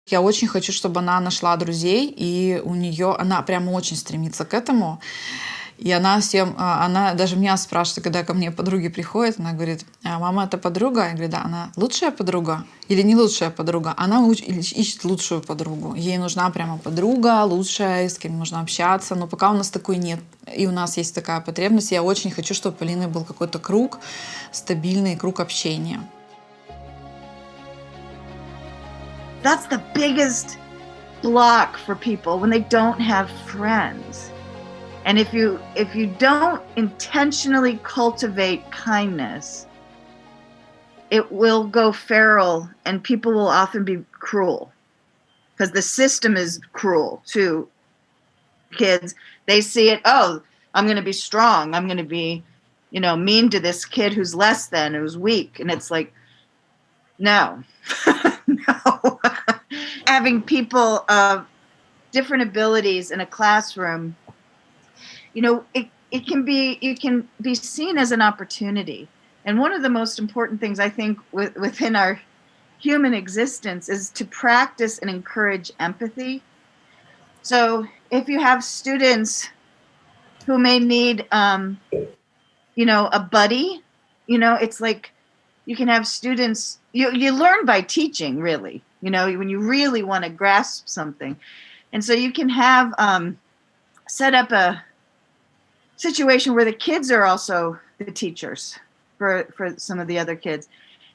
Я очень хочу, чтобы она нашла друзей, и у нее она прямо очень стремится к этому. И она всем, она даже меня спрашивает, когда ко мне подруги приходят, она говорит: мама, это подруга? Я говорю: да. Она лучшая подруга или не лучшая подруга? Она ищет лучшую подругу. Ей нужна прямо подруга, лучшая, с кем можно общаться. Но пока у нас такой нет. И у нас есть такая потребность. Я очень хочу, чтобы у Полины был какой-то круг, стабильный круг общения. That's the biggest block for people when they don't have friends. And if you don't intentionally cultivate kindness, it will go feral and people will often be cruel because the system is cruel to kids. They see it, oh, I'm going to be strong. I'm going to be, mean to this kid who's less than, who's weak. And it's like, no, no. Having people of different abilities in a classroom, it can be, you can be seen as an opportunity. And one of the most important things I think within our human existence is to practice and encourage empathy. So if you have students who may need, a buddy, it's like you can have students, you learn by teaching, really, when you really want to grasp something. And so you can have set up a situation where the kids are also the teachers for some of the other kids.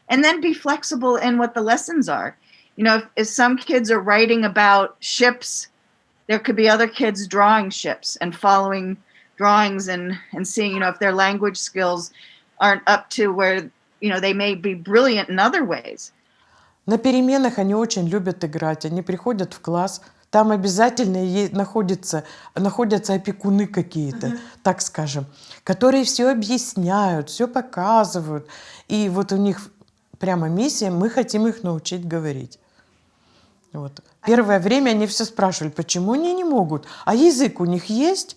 And then be flexible in what the lessons are. If some kids are writing about ships, there could be other kids drawing ships and following drawings and seeing, if their language skills aren't up to where, they may be brilliant in other ways. На переменах они очень любят играть. Они приходят в класс, там обязательно находятся опекуны какие-то, так скажем, которые все объясняют, все показывают. И вот у них прямо миссия, мы хотим их научить говорить. Вот. Первое время они все спрашивали, почему они не могут? А язык у них есть?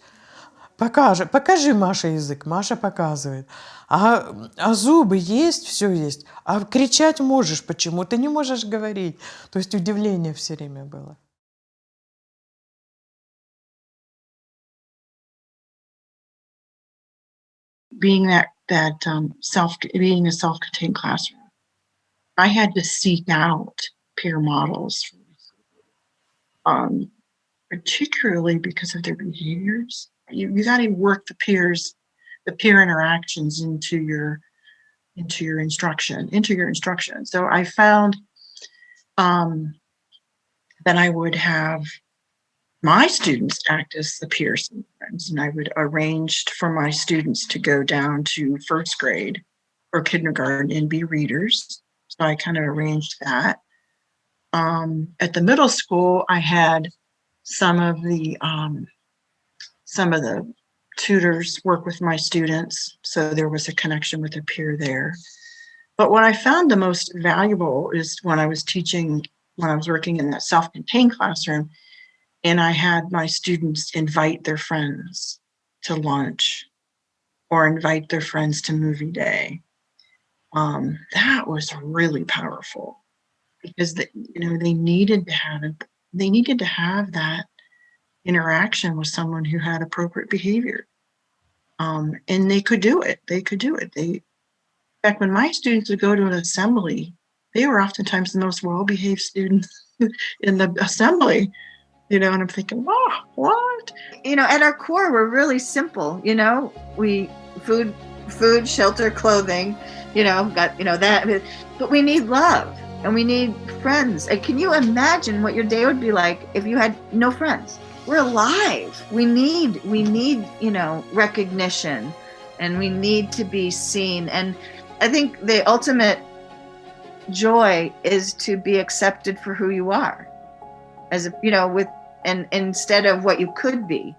Покажи, Маша, язык. Маша показывает. А зубы есть, все есть. А кричать можешь, почему ты не можешь говорить? То есть удивление все время было. Being being a self-contained classroom, I had to seek out peer models, particularly because of their behaviors. You got to work the peer interactions into your instruction. So I found that I would have my students act as the peers sometimes, and I would arrange for my students to go down to first grade or kindergarten and be readers. So I kind of arranged that. At the middle school, I had some of the tutors work with my students, so there was a connection with a peer there. But what I found the most valuable is when I was working in that self-contained classroom, and I had my students invite their friends to lunch or invite their friends to movie day. That was really powerful because they needed to have that interaction with someone who had appropriate behavior. And they could do it. In fact, when my students would go to an assembly, they were oftentimes the most well-behaved students in the assembly. And I'm thinking, wow, what? At our core, we're really simple. We food, shelter, clothing. That. But we need love and we need friends. And can you imagine what your day would be like if you had no friends? We're alive. We need recognition, and we need to be seen. And I think the ultimate joy is to be accepted for who you are. Instead of what you could be.